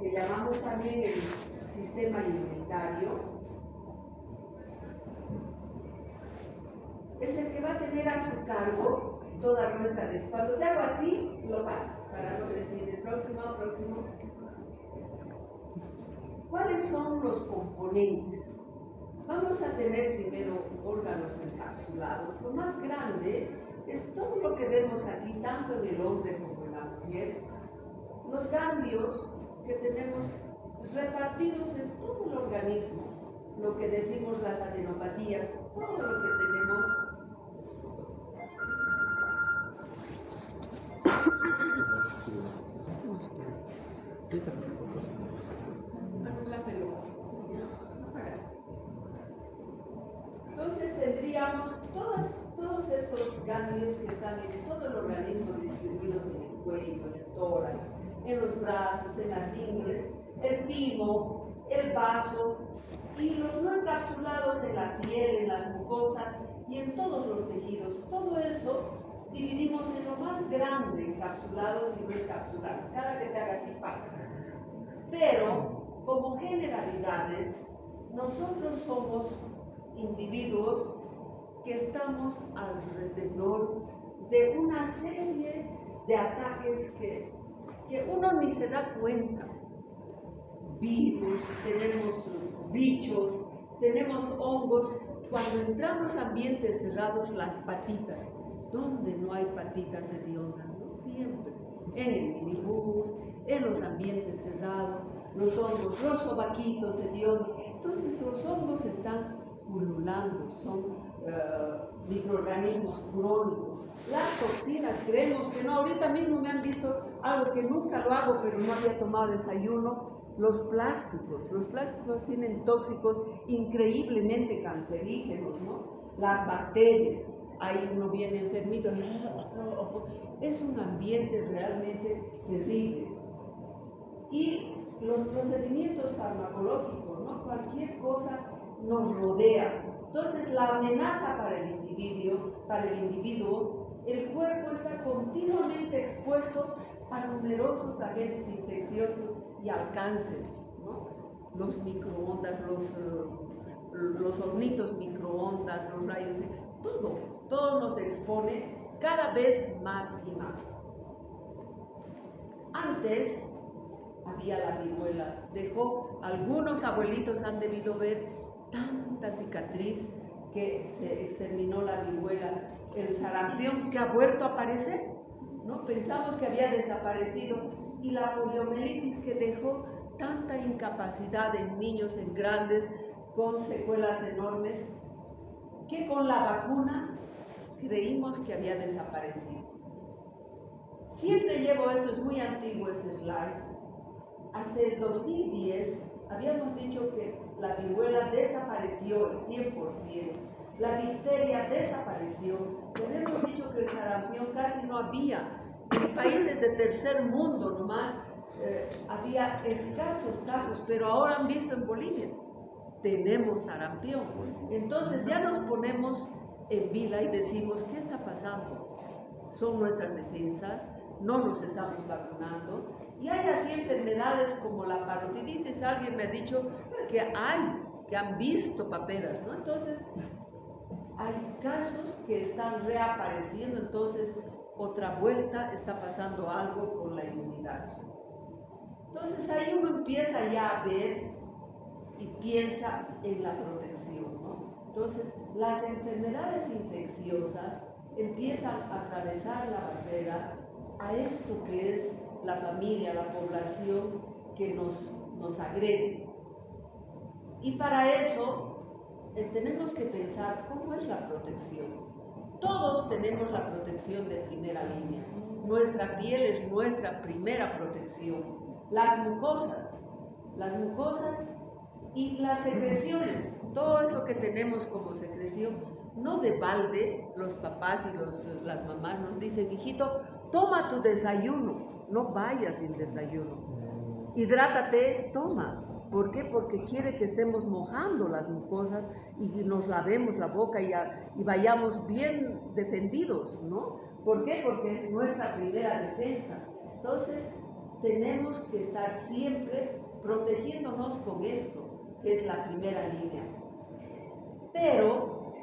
que llamamos también el sistema inmunitario, es el que va a tener a su cargo toda nuestra vida. Cuando te hago así, lo pasas, para no decir el próximo. ¿Cuáles son los componentes? Vamos a tener primero órganos encapsulados. Lo más grande es todo lo que vemos aquí, tanto en el hombre como en la mujer. Los ganglios que tenemos repartidos en todo el organismo, lo que decimos las adenopatías, todo lo que tenemos. La pelota. Entonces tendríamos todos estos ganglios que están en todo el organismo distribuidos en el cuello, en el tórax, en los brazos, en las ingles, el timo, el vaso y los no encapsulados en la piel, en las mucosas y en todos los tejidos. Todo eso dividimos en lo más grande, encapsulados y no encapsulados. Cada que te haga así pasa. Pero, como generalidades, nosotros somos individuos que estamos alrededor de una serie de ataques que uno ni se da cuenta. Virus, tenemos bichos, tenemos hongos. Cuando entramos a ambientes cerrados, las patitas. ¿Dónde no hay patitas hediondas? ¿No? Siempre. En el minibús, en los ambientes cerrados, los hongos, los sobaquitos hediondos. Entonces los hongos están pululando, son microorganismos crónicos. Las toxinas, creemos que no. Ahorita mismo me han visto algo que nunca lo hago, pero no había tomado desayuno. Los plásticos tienen tóxicos increíblemente cancerígenos, ¿no? Las bacterias, ahí uno viene enfermito, es un ambiente realmente terrible. Y los procedimientos farmacológicos, ¿no? Cualquier cosa nos rodea. Entonces la amenaza para el individuo, el cuerpo está continuamente expuesto a numerosos agentes infecciosos y al cáncer, ¿no? Los microondas, los hornitos microondas, los rayos, todo nos expone cada vez más y más. Antes había la viruela, algunos abuelitos han debido ver tanta cicatriz que se exterminó la viruela, el sarampión que ha vuelto a aparecer, ¿no? Pensamos que había desaparecido, y la poliomielitis que dejó tanta incapacidad en niños, en grandes, con secuelas enormes, que con la vacuna creímos que había desaparecido. Siempre llevo esto, es muy antiguo este slide. Hasta el 2010 habíamos dicho que la viruela desapareció el 100%, la difteria desapareció, habíamos dicho que el sarampión casi no había. En países de tercer mundo nomás había escasos casos, pero ahora han visto en Bolivia, tenemos sarampión. Entonces ya nos ponemos en vila y decimos, ¿qué está pasando? Son nuestras defensas, no nos estamos vacunando. Y hay así enfermedades como la parotiditis. Alguien me ha dicho que han visto paperas, ¿no? Entonces hay casos que están reapareciendo, entonces otra vuelta, está pasando algo con la inmunidad. Entonces ahí uno empieza ya a ver y piensa en la protección, ¿no? Entonces las enfermedades infecciosas empiezan a atravesar la barrera a esto que es la familia, la población que nos agrede. Y para eso tenemos que pensar cómo es la protección. Todos tenemos la protección de primera línea. Nuestra piel es nuestra primera protección. Las mucosas y las secreciones, todo eso que tenemos como secreción, no de balde los papás y las mamás nos dicen, hijito, toma tu desayuno, no vayas sin desayuno. Hidrátate, toma. ¿Por qué? Porque quiere que estemos mojando las mucosas y nos lavemos la boca y vayamos bien defendidos, ¿no? ¿Por qué? Porque es nuestra primera defensa. Entonces, tenemos que estar siempre protegiéndonos con esto, que es la primera línea. Pero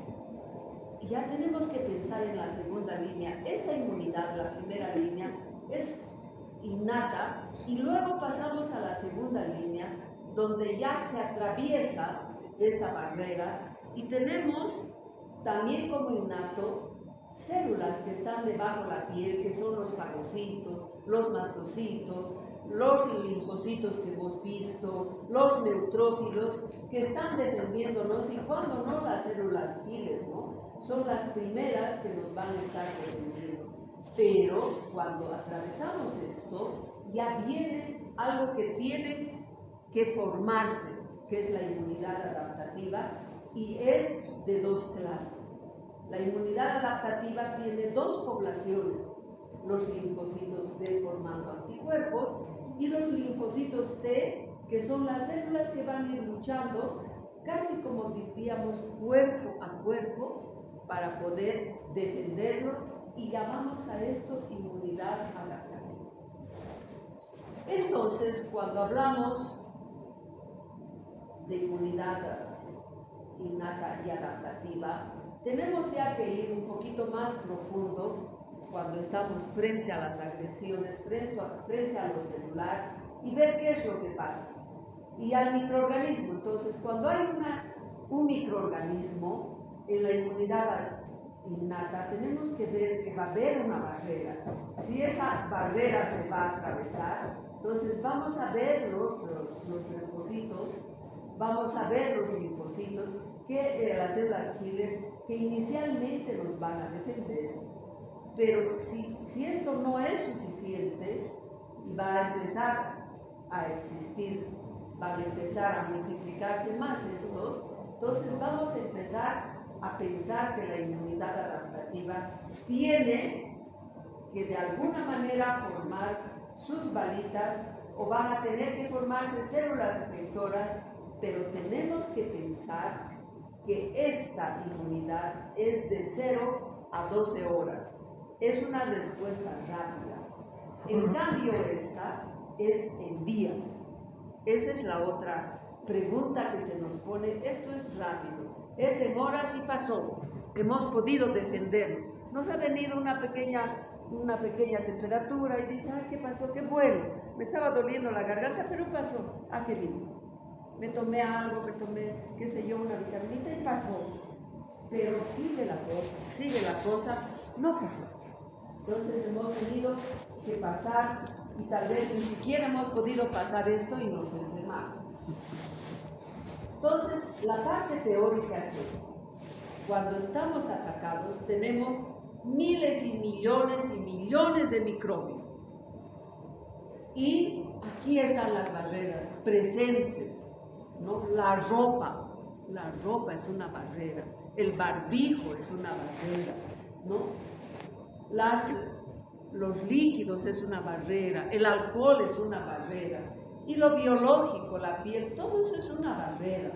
ya tenemos que pensar en la segunda línea. Esta inmunidad, la primera línea, es innata, y luego pasamos a la segunda línea, donde ya se atraviesa esta barrera y tenemos también como innato células que están debajo de la piel, que son los fagocitos, los mastocitos, los linfocitos que hemos visto, los neutrófilos, que están defendiéndonos, y cuando no, las células killer, ¿no? Son las primeras que nos van a estar defendiendo. Pero cuando atravesamos esto, ya viene algo que tiene que formarse, que es la inmunidad adaptativa, y es de dos clases. La inmunidad adaptativa tiene dos poblaciones: los linfocitos B formando anticuerpos y los linfocitos T, que son las células que van a ir luchando casi como diríamos cuerpo a cuerpo para poder defenderlo, y llamamos a esto inmunidad adaptativa. Entonces, cuando hablamos de inmunidad innata y adaptativa, tenemos ya que ir un poquito más profundo cuando estamos frente a las agresiones, frente a lo celular, y ver qué es lo que pasa. Y al microorganismo. Entonces, cuando hay un microorganismo en la inmunidad innata, tenemos que ver que va a haber una barrera. Si esa barrera se va a atravesar, entonces vamos a ver los leucocitos, vamos a ver los linfocitos, que las células killer, que inicialmente nos van a defender. Pero si esto no es suficiente y va a empezar a existir, van a empezar a multiplicarse más estos, entonces vamos a empezar a pensar que la inmunidad adaptativa tiene que de alguna manera formar sus balitas, o van a tener que formarse células efectoras, pero tenemos que pensar que esta inmunidad es de 0 a 12 horas. Es una respuesta rápida. En cambio, esta es en días. Esa es la otra pregunta que se nos pone. Esto es rápido, es en horas y pasó. Hemos podido defenderlo. Nos ha venido una pequeña temperatura y dice, ay, ¿qué pasó? Qué bueno, me estaba doliendo la garganta, pero pasó. Ah, qué lindo. Me tomé algo, me tomé, qué sé yo, una vitaminita y pasó. Pero sigue la cosa, no pasó. Entonces hemos tenido que pasar, y tal vez ni siquiera hemos podido pasar esto y nos enfermamos. Entonces, la parte teórica es esta. Cuando estamos atacados, tenemos miles y millones de microbios. Y aquí están las barreras presentes, ¿no? La ropa es una barrera, el barbijo es una barrera, ¿no? Los líquidos es una barrera, el alcohol es una barrera, y lo biológico, la piel, todo eso es una barrera.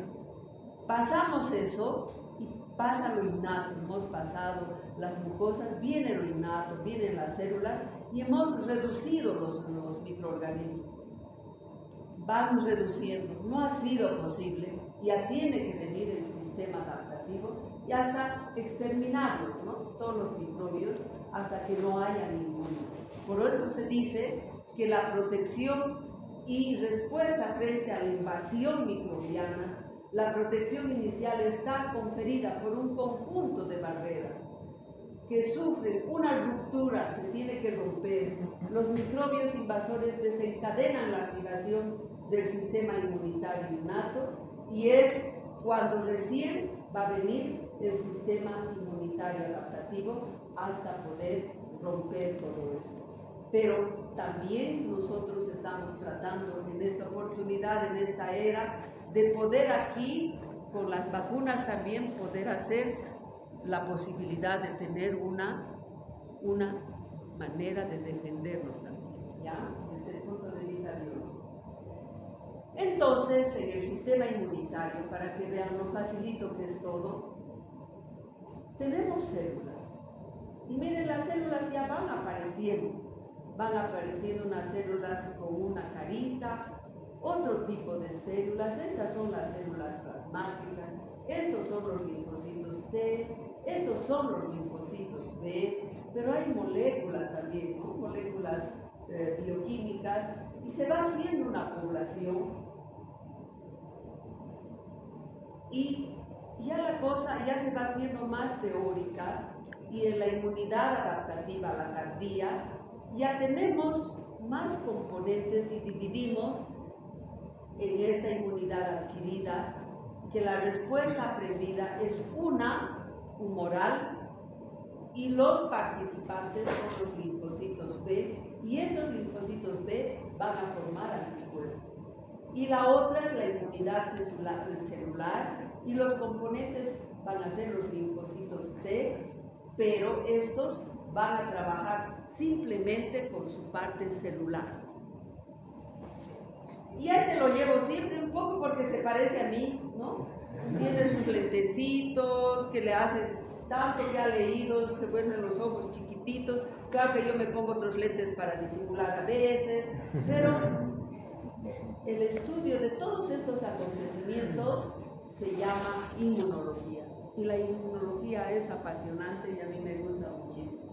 Pasamos eso y pasa lo innato. Hemos pasado las mucosas, viene lo innato, vienen las células, y hemos reducido los microorganismos. Van reduciendo, no ha sido posible, ya tiene que venir el sistema adaptativo y hasta exterminarlos, ¿no? Todos los microbios, hasta que no haya ninguno. Por eso se dice que la protección y respuesta frente a la invasión microbiana, la protección inicial está conferida por un conjunto de barreras que sufren una ruptura, se tiene que romper. Los microbios invasores desencadenan la activación del sistema inmunitario innato, y es cuando recién va a venir el sistema inmunitario adaptativo hasta poder romper todo esto. Pero también nosotros estamos tratando en esta oportunidad, en esta era, de poder aquí, con las vacunas también, poder hacer la posibilidad de tener una manera de defendernos también, ¿ya? Desde el punto de vista biológico. Entonces, en el sistema inmunitario, para que vean lo facilito que es todo, tenemos células. Y miren, las células ya van apareciendo. van apareciendo unas células con una carita, otro tipo de células. Estas son las células plasmáticas, estos son los linfocitos T, estos son los linfocitos B, pero hay moléculas también, ¿no? Moléculas bioquímicas, y se va haciendo una población, y ya la cosa ya se va haciendo más teórica, y en la inmunidad adaptativa, la tardía, ya tenemos más componentes y dividimos en esta inmunidad adquirida que la respuesta aprendida es una humoral, y los participantes son los linfocitos B, y estos linfocitos B van a formar anticuerpos. Y la otra es la inmunidad celular, y los componentes van a ser los linfocitos T, pero estos van a trabajar simplemente con su parte celular. Y a ese lo llevo siempre un poco porque se parece a mí, ¿no? Tiene sus lentecitos que le hacen tanto que ha leído, se vuelven los ojos chiquititos. Claro que yo me pongo otros lentes para disimular a veces, pero el estudio de todos estos acontecimientos se llama inmunología. Y la inmunología es apasionante y a mí me gusta muchísimo.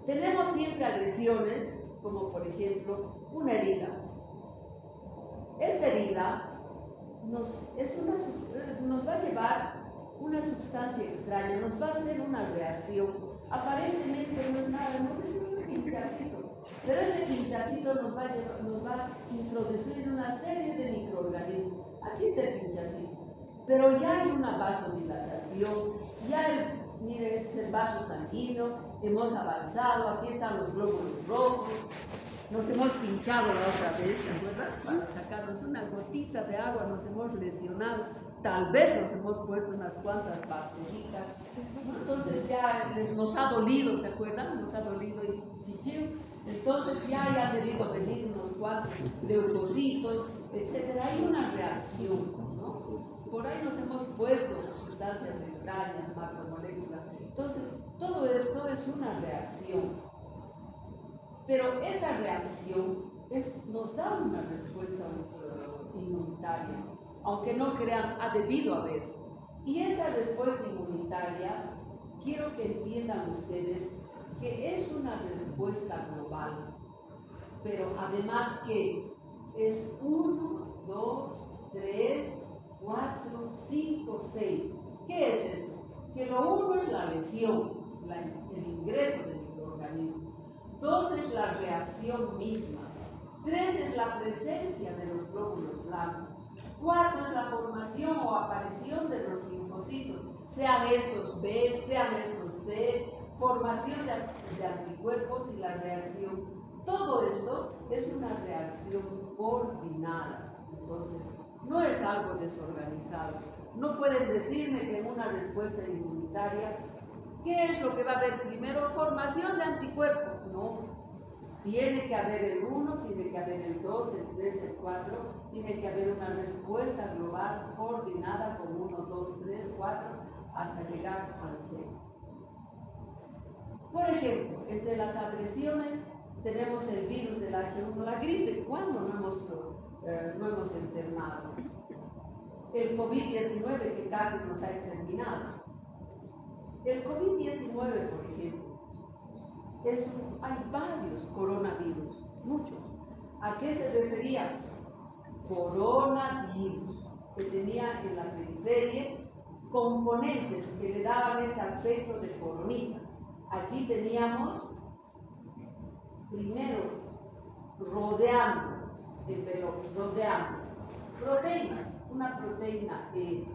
Tenemos siempre agresiones, como por ejemplo una herida. Esta herida nos va a llevar una sustancia extraña, nos va a hacer una reacción. Aparentemente no es nada, no es un pinchacito, pero ese pinchacito nos va a introducir una serie de microorganismos. Aquí está el pinchacito, pero ya hay una vasodilatación, mire, este es el vaso sanguíneo, hemos avanzado, aquí están los glóbulos rojos, nos hemos pinchado la otra vez, ¿se acuerdan? Para sacarnos una gotita de agua, nos hemos lesionado, tal vez nos hemos puesto unas cuantas bacteritas, entonces ya nos ha dolido, ¿se acuerdan? Nos ha dolido el chichío, entonces ya han debido venir unos cuantos leucocitos, etcétera. Hay una reacción, ¿no? Por ahí nos hemos puesto sustancias extrañas, macromoléculas. Entonces, todo esto es una reacción. Pero esa reacción nos da una respuesta inmunitaria, aunque no crean, ha debido haber. Y esa respuesta inmunitaria, quiero que entiendan ustedes que es una respuesta global, pero además que es 1, 2, 3, 4, 5, 6. ¿Qué es esto? Que lo 1 es la lesión, el ingreso del microorganismo. 2 es la reacción misma. 3 es la presencia de los glóbulos blancos. 4 es la formación o aparición de los linfocitos, sean estos B, sean estos T, formación de anticuerpos y la reacción. Todo esto es una reacción coordinada. Entonces, no es algo desorganizado. No pueden decirme que en una respuesta inmunitaria, ¿qué es lo que va a haber primero? Formación de anticuerpos. No. Tiene que haber el 1, tiene que haber el 2, el 3, el 4, tiene que haber una respuesta global coordinada con 1, 2, 3, 4, hasta llegar al 6. Por ejemplo, entre las agresiones tenemos el virus del H1, la gripe. ¿Cuándo no hemos enfermado? El COVID-19 que casi nos ha exterminado. El COVID-19, por ejemplo, hay varios coronavirus, muchos. ¿A qué se refería? Coronavirus, que tenía en la periferia componentes que le daban este aspecto de coronita. Aquí teníamos, primero, rodeando proteínas, una proteína E.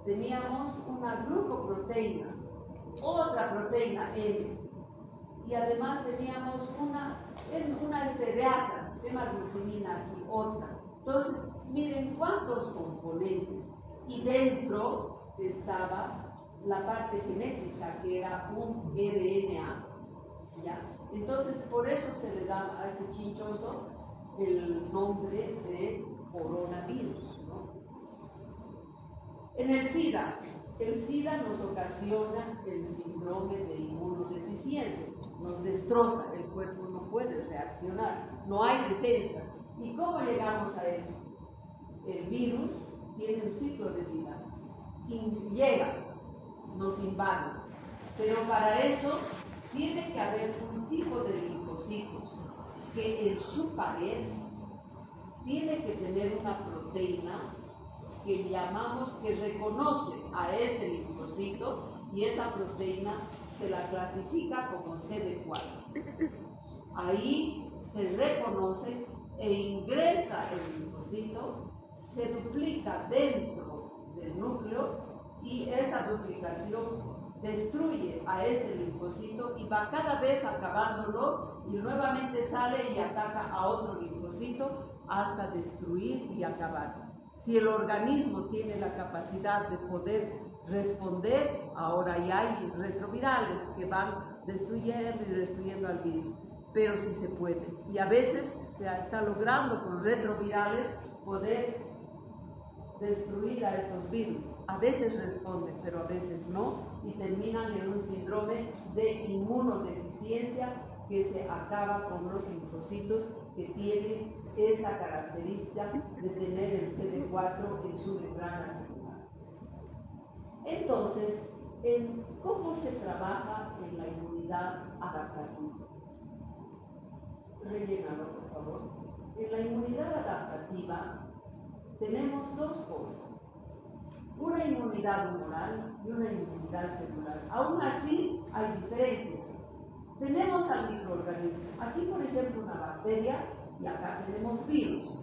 Teníamos una glucoproteína, otra proteína M. Y además teníamos una estereasa, hemaglucinina aquí, otra. Entonces, miren cuántos componentes. Y dentro estaba la parte genética, que era un RNA. ¿Ya? Entonces, por eso se le da a este chinchoso el nombre de coronavirus, ¿no? En el SIDA nos ocasiona el síndrome de inmunodeficiencia. nos destroza, el cuerpo no puede reaccionar, no hay defensa. ¿Y cómo llegamos a eso? El virus tiene un ciclo de vida y llega, nos invade, pero para eso tiene que haber un tipo de linfocitos que en su pared tiene que tener una proteína que llamamos, que reconoce a este linfocito, y esa proteína se la clasifica como CD4. Ahí se reconoce e ingresa el linfocito, se duplica dentro del núcleo y esa duplicación destruye a este linfocito y va cada vez acabándolo y nuevamente sale y ataca a otro linfocito hasta destruir y acabar. Si el organismo tiene la capacidad de poder responder, ahora ya hay retrovirales que van destruyendo y destruyendo al virus, pero sí se puede. Y a veces se está logrando con retrovirales poder destruir a estos virus. A veces responden, pero a veces no, y terminan en un síndrome de inmunodeficiencia que se acaba con los linfocitos que tienen esta característica de tener el CD4 en su membrana celular. Entonces, ¿cómo se trabaja en la inmunidad adaptativa? Rellénalo, por favor. En la inmunidad adaptativa tenemos dos cosas: una inmunidad humoral y una inmunidad celular. Aún así, hay diferencias. Tenemos al microorganismo. Aquí, por ejemplo, una bacteria y acá tenemos virus.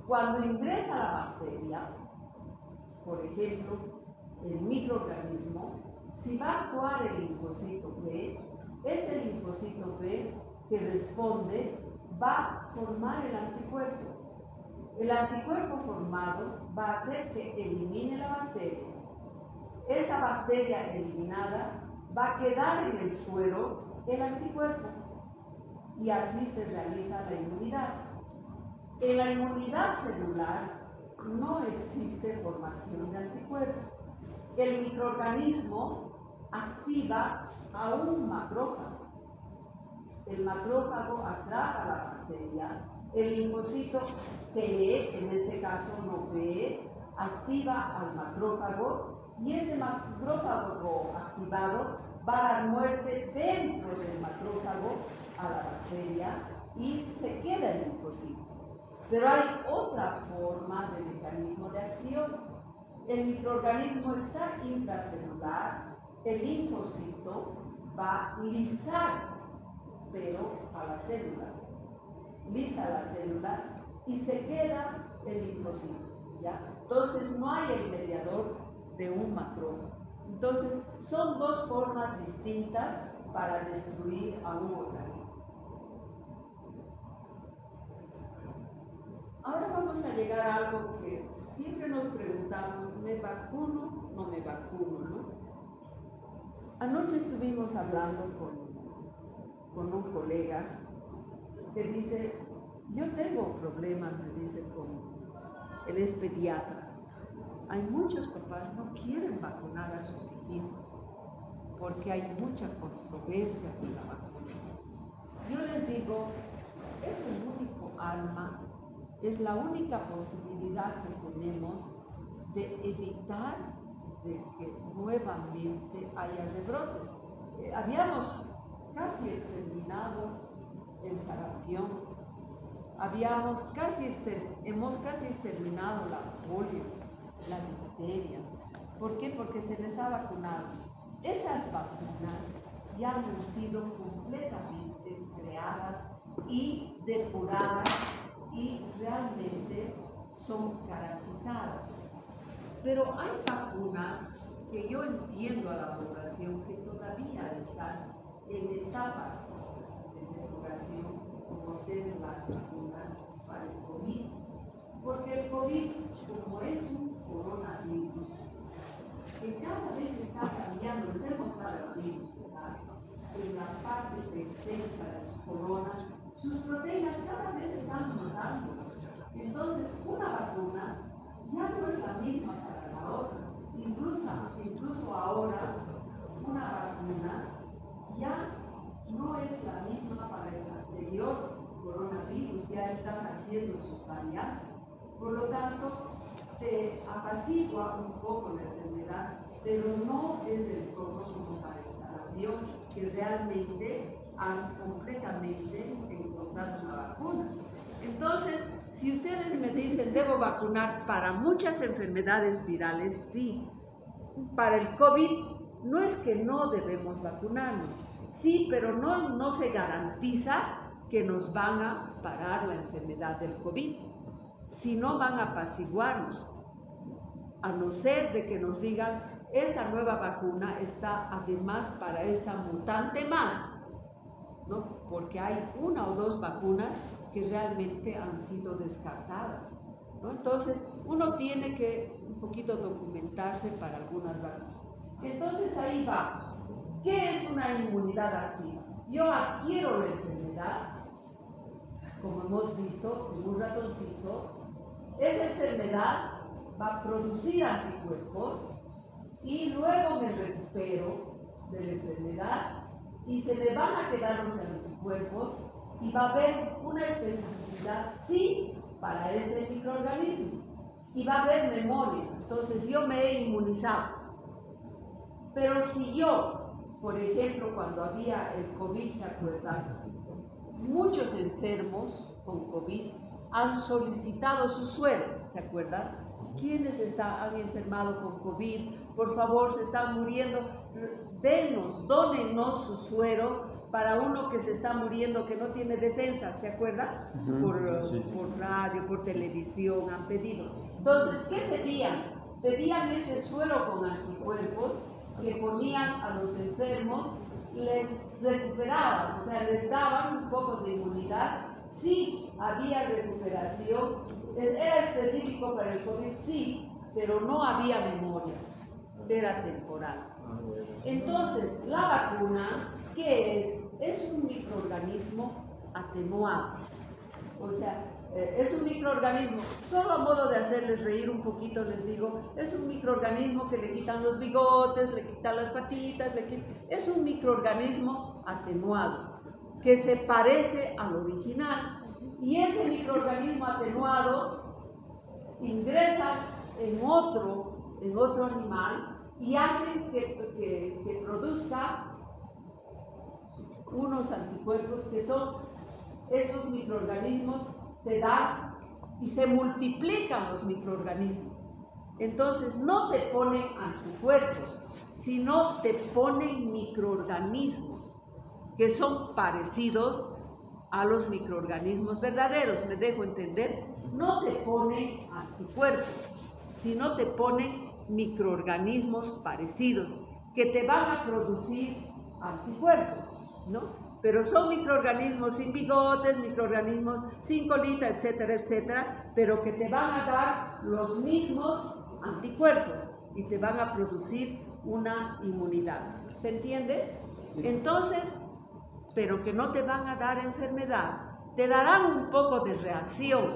Cuando ingresa la bacteria, por ejemplo, el microorganismo, si va a actuar el linfocito B, este linfocito B que responde va a formar el anticuerpo. El anticuerpo formado va a hacer que elimine la bacteria. Esa bacteria eliminada va a quedar en el suero el anticuerpo y así se realiza la inmunidad. En la inmunidad celular no existe formación de anticuerpos. El microorganismo activa a un macrófago. El macrófago atrapa la bacteria. El linfocito T, en este caso no B, activa al macrófago y ese macrófago activado va a dar muerte dentro del macrófago a la bacteria y se queda el linfocito. Pero hay otra forma de mecanismo de acción. El microorganismo está intracelular, el linfocito va a lisar, pero a la célula. Lisa la célula y se queda el linfocito, ¿ya? Entonces no hay el mediador de un macrófago. Entonces son dos formas distintas para destruir a un organismo. Ahora vamos a llegar a algo que siempre nos preguntamos: ¿me vacuno? ¿No me vacuno? ¿No? Anoche estuvimos hablando con un colega que dice: yo tengo problemas, me dice, él es pediatra. Hay muchos papás no quieren vacunar a sus hijos porque hay mucha controversia con la vacuna. Yo les digo, es el único arma, es la única posibilidad que tenemos de evitar de que nuevamente haya rebrote. Habíamos casi exterminado el sarampión, hemos casi exterminado la polio, la difteria. ¿Por qué? Porque se les ha vacunado. Esas vacunas ya han sido completamente creadas y depuradas y realmente son garantizadas. Pero hay vacunas que yo entiendo a la población que todavía están en etapas de depuración, como ser las vacunas para el COVID. Porque el COVID, como es un coronavirus, que cada vez está cambiando, les hemos dado el virus, en la parte defensa de su corona, sus proteínas cada vez están mutando. Entonces, una vacuna ya no es la misma para la otra. Incluso ahora, una vacuna ya no es la misma para el anterior coronavirus, ya están haciendo sus variantes. Por lo tanto, se apacigua un poco la enfermedad, pero no es del todo como para el sarampión, que realmente han completamente encontrado una vacuna. Entonces, si ustedes me dicen, debo vacunar para muchas enfermedades virales, sí. Para el COVID, no es que no debemos vacunarnos, sí, pero no se garantiza que nos van a parar la enfermedad del COVID, sino van a apaciguarnos, a no ser de que nos digan, esta nueva vacuna está además para esta mutante más, ¿no? Porque hay una o dos vacunas que realmente han sido descartadas, ¿no? Entonces, uno tiene que un poquito documentarse para algunas vacunas. Entonces, ahí vamos. ¿Qué es una inmunidad activa? Yo adquiero la enfermedad, como hemos visto en un ratoncito, esa enfermedad va a producir anticuerpos y luego me recupero de la enfermedad y se me van a quedar los anticuerpos y va a haber una especificidad, sí, para ese microorganismo y va a haber memoria. Entonces yo me he inmunizado. Pero si yo, por ejemplo, cuando había el COVID, ¿se acuerdan? Muchos enfermos con COVID han solicitado su suero, ¿se acuerdan? ¿Quiénes han enfermado con COVID? Por favor, se están muriendo. Dónennos su suero para uno que se está muriendo, que no tiene defensa, ¿se acuerdan? Por radio, por televisión han pedido. Entonces, ¿qué pedían? Pedían ese suero con anticuerpos que ponían a los enfermos, les recuperaban, o sea, les daban un poco de inmunidad. Sí, había recuperación, era específico para el COVID, sí, pero no había memoria, era temporal. Entonces, la vacuna, ¿qué es? Es un microorganismo atenuado, o sea, es un microorganismo, solo a modo de hacerles reír un poquito les digo, es un microorganismo que le quitan los bigotes, le quitan las patitas, es un microorganismo atenuado, que se parece al original, y ese microorganismo atenuado ingresa en otro animal y hacen que produzca unos anticuerpos que son esos microorganismos, te dan y se multiplican los microorganismos. Entonces no te ponen anticuerpos, sino te ponen microorganismos que son parecidos a los microorganismos verdaderos. ¿Me dejo entender? No te ponen anticuerpos, sino te ponen microorganismos parecidos que te van a producir anticuerpos, ¿no? Pero son microorganismos sin bigotes, microorganismos sin colita, etcétera, etcétera, pero que te van a dar los mismos anticuerpos y te van a producir una inmunidad. ¿Se entiende? Sí. Entonces, pero que no te van a dar enfermedad, te darán un poco de reacción,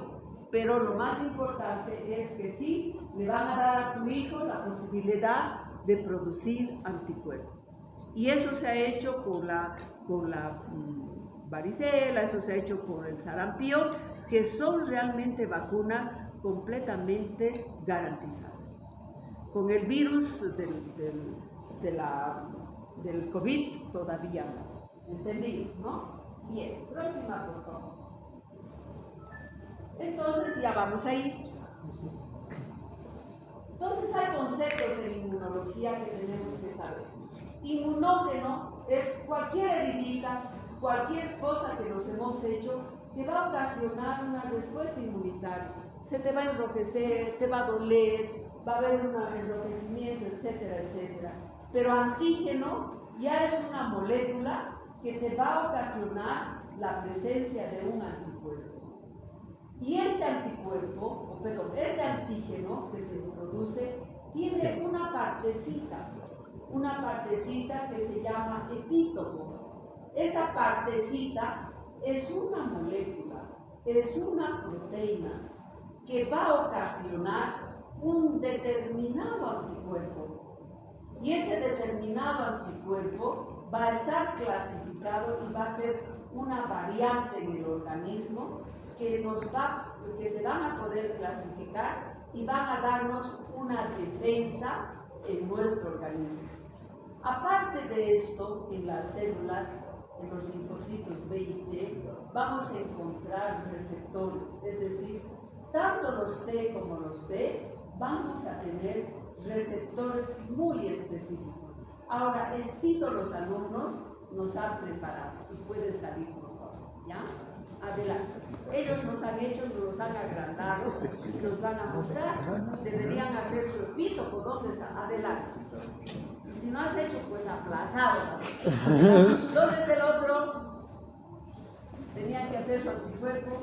pero lo más importante es que sí le van a dar a tu hijo la posibilidad de producir anticuerpos. Y eso se ha hecho con la varicela, eso se ha hecho con el sarampión, que son realmente vacunas completamente garantizadas. Con el virus del COVID todavía no. ¿Entendido? ¿No? Bien, próxima por favor. Entonces ya vamos a ir. Entonces hay conceptos en inmunología que tenemos que saber. Inmunógeno es cualquier heridita, cualquier cosa que nos hemos hecho que va a ocasionar una respuesta inmunitaria. Se te va a enrojecer, te va a doler, va a haber un enrojecimiento, etcétera, etcétera. Pero antígeno ya es una molécula que te va a ocasionar la presencia de un anticuerpo. Y este anticuerpo, este antígeno que se produce, tiene una partecita que se llama epítopo. Esa partecita es una molécula, es una proteína que va a ocasionar un determinado anticuerpo. Y ese determinado anticuerpo va a estar clasificado y va a ser una variante en el organismo que se van a poder clasificar y van a darnos una defensa en nuestro organismo. Aparte de esto, en las células, en los linfocitos B y T, vamos a encontrar receptores, es decir, tanto los T como los B vamos a tener receptores muy específicos. Ahora, los alumnos nos han preparado y puede salir, por favor, ¿ya? Adelante. Ellos nos han hecho, nos han agrandado y nos van a mostrar. Deberían hacer su epítopo. ¿Dónde está? Adelante. Y si no has hecho, pues aplazado. ¿Dónde está el otro? Tenían que hacer su anticuerpo.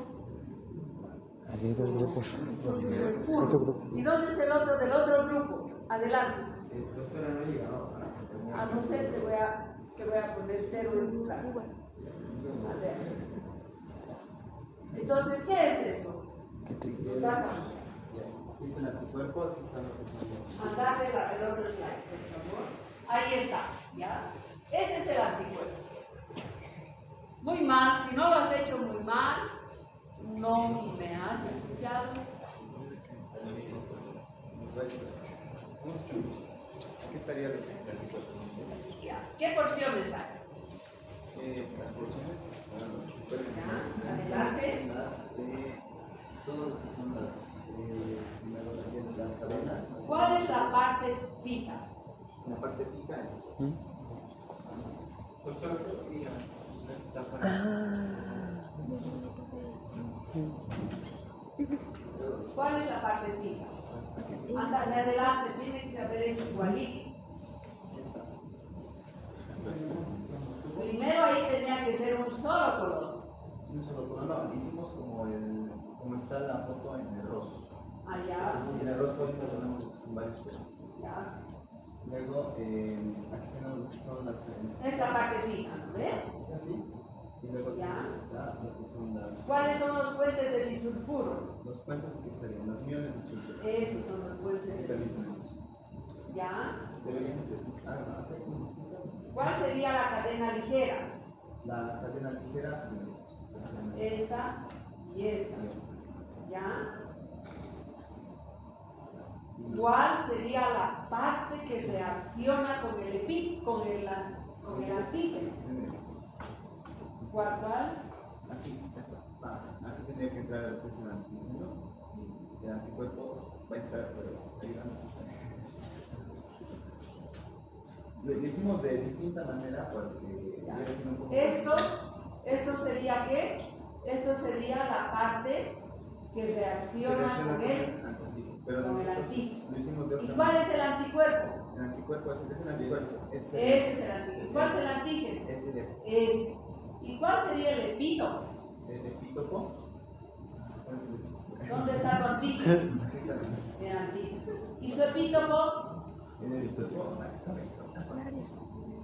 ¿Y dónde está el otro del otro grupo? Adelante. A no ser te voy a poner 0 en tu cara. A ver. Entonces, ¿qué es eso? Aquí está el anticuerpo, aquí está lo que es. Mandate el otro slide, por favor. Ahí está, ¿ya? Ese es el anticuerpo. Muy mal, si no lo has hecho muy mal, no me has escuchado. Aquí estaría lo que es el anticuerpo. Ya. ¿Qué porciones hay? Las porciones, Ya, adelante. Todo lo que son las cadenas. ¿Cuál es la parte fija? La parte fija es esta. ¿Cuál es la parte fija? Anda de adelante, tiene que haber hecho igualito. Primero ahí tenía que ser un solo color. Un solo color, no, hicimos como está la foto en el rostro. Allá. Y en el rostro ahorita tenemos varios colores. Ya. Luego, aquí tenemos lo que son las cadenas. Es la parte fija, ¿no ves? ¿Sí? Y luego Ya. tenemos lo que son las... ¿Cuáles son los puentes de disulfuro? Los puentes aquí estarían, los miones de sulfuro. Esos son los puentes de También disulfuro. tenemos. Ya. No, ¿Cuál sería la cadena ligera? la cadena ligera. Esta y esta. ¿Ya? ¿Cuál sería la parte que reacciona con con el antígeno? ¿Cuál? Aquí está. Aquí tendría que entrar el antígeno y el anticuerpo va a entrar, pero ahí vamos. Lo hicimos de distinta manera porque un poco... ¿Esto sería qué? Esto sería la parte que reacciona con el antígeno. Lo hicimos de otra ¿Y cuál manera. es el anticuerpo? El anticuerpo es el anticuerpo. Ese es el antígeno. ¿Cuál es el antígeno? Este. ¿Y cuál sería el epítopo? El epítopo. ¿Cuál es el epítopo? ¿Dónde está tu antígeno? Aquí está El antígeno. ¿Y su epítopo? el epítopo.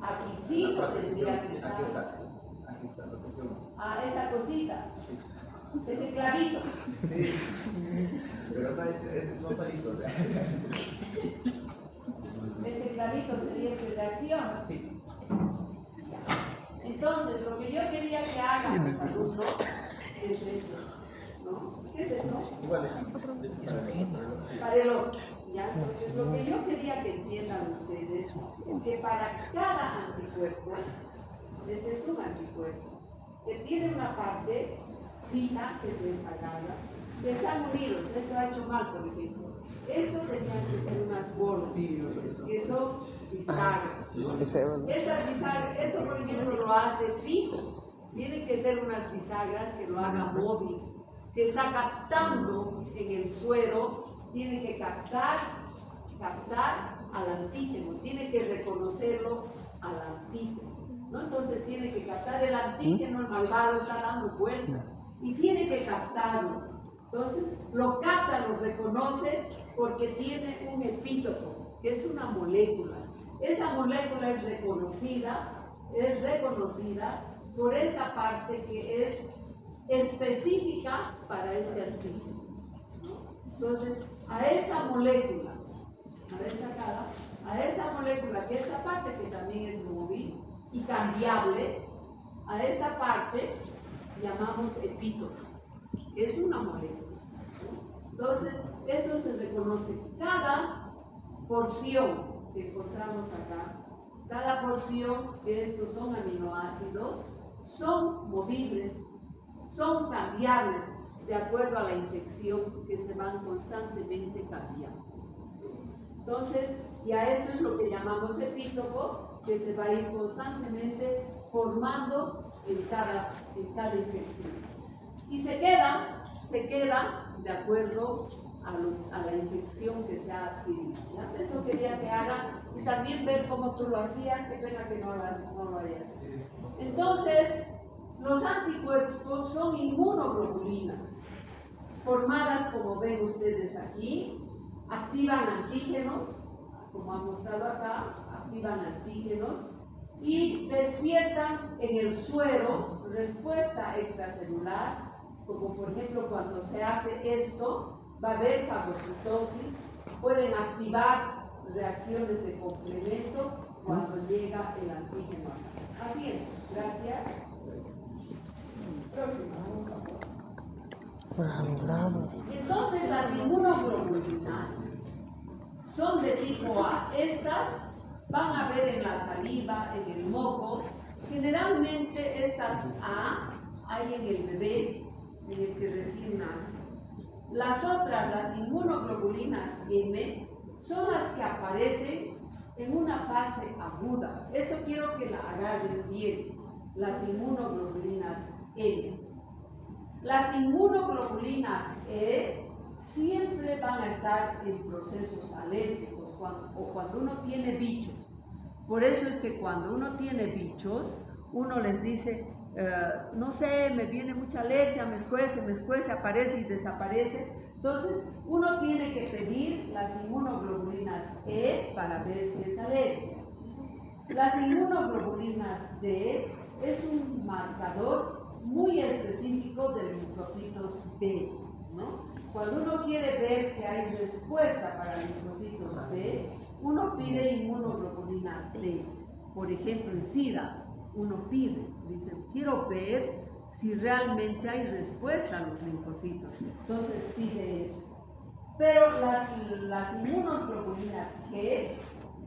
Aquí sí lo tendría que estar. Aquí está lo que se une. Ah, esa cosita. Ese clavito. Sí, pero no, son palitos. Ese clavito sería el que reacciona. Sí. Entonces, lo que yo quería que hagan los alumnos es esto, ¿no? ¿Qué es esto? Igual es Para el otro, ¿ya? Entonces, lo que yo quería que entiendan ustedes es que para cada anticuerpo, este es un anticuerpo, que tiene una parte fija, que es esta gala, que están unidos. Esto ha hecho mal, por ejemplo. Esto tenían que ser unas bolas, que son bisagras. Estas bisagras, esto por ejemplo lo hace fijo. Tienen que ser unas bisagras que lo haga móvil, que está captando en el suero, tiene que captar al antígeno, tiene que reconocerlo al antígeno, ¿no? Entonces tiene que captar el antígeno, el malvado está dando vuelta y tiene que captarlo. Entonces lo capta, lo reconoce porque tiene un epítopo, que es una molécula. Esa molécula es reconocida por esta parte que es específica para este antígeno, ¿no? Entonces, a esta molécula, que esta parte que también es móvil, y cambiable, a esta parte llamamos epítopo. Es una molécula. Entonces, esto se reconoce. Cada porción que encontramos acá, cada porción que estos son aminoácidos, son movibles, son cambiables de acuerdo a la infección que se van constantemente cambiando. Entonces, ya esto es lo que llamamos epítopo, que se va a ir constantemente formando en cada infección. Y se queda de acuerdo a la infección que se ha adquirido. ¿Ya? Eso quería que hagan y también ver cómo tú lo hacías, qué pena que no lo hayas. Entonces, los anticuerpos son inmunoglobulinas, formadas como ven ustedes aquí, activan antígenos, como han mostrado acá, activan antígenos y despiertan en el suero respuesta extracelular, como por ejemplo cuando se hace esto, va a haber fagocitosis, pueden activar reacciones de complemento cuando llega el antígeno. Así es, gracias. Próxima. Entonces las inmunoglobulinas son de tipo A. Estas van a ver en la saliva, en el moco. Generalmente estas A hay en el bebé, en el que recién nace. Las otras, las inmunoglobulinas M, son las que aparecen en una fase aguda. Esto quiero que la agarren bien, las inmunoglobulinas M. Las inmunoglobulinas E siempre van a estar en procesos alérgicos o cuando uno tiene bichos. Por eso es que cuando uno tiene bichos, uno les dice, no sé, me viene mucha alergia, me escuece, aparece y desaparece. Entonces, uno tiene que pedir las inmunoglobulinas E para ver si es alergia. Las inmunoglobulinas D es un marcador muy específico de linfocitos B, ¿no? Cuando uno quiere ver que hay respuesta para linfocitos B, uno pide inmunoglobulinas D. Por ejemplo, en SIDA, uno pide, dice, quiero ver si realmente hay respuesta a los linfocitos. Entonces pide eso. Pero las inmunoglobulinas G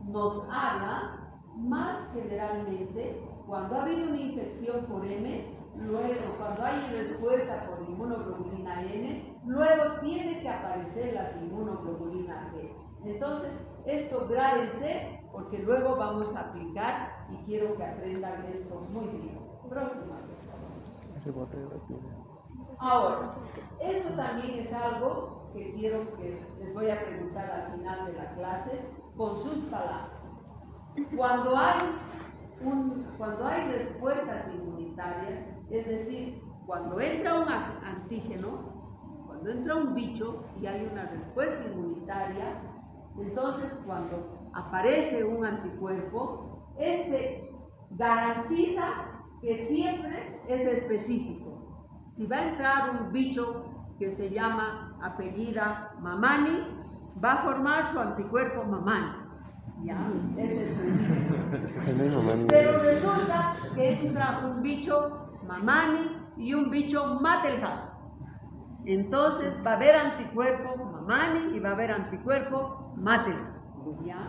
nos habla más generalmente cuando ha habido una infección por M, luego cuando hay respuesta por inmunoglobulina M, luego tiene que aparecer las inmunoglobulinas G. Entonces, esto grábense porque luego vamos a aplicar y quiero que aprendan esto muy bien. Próxima. Ahora, esto también es algo que quiero que les voy a preguntar al final de la clase con sus palabras. Cuando hay respuestas inmunitarias, es decir, cuando entra un antígeno, cuando entra un bicho y hay una respuesta inmunitaria, entonces cuando aparece un anticuerpo, este garantiza que siempre es específico. Si va a entrar un bicho que se llama apellida Mamani, va a formar su anticuerpo Mamani. ¿Ya? Es específico. Pero resulta que entra un bicho Mamani y un bicho Matelhan. Entonces va a haber anticuerpo Mamani y va a haber anticuerpo Matelhan. ¿Ya?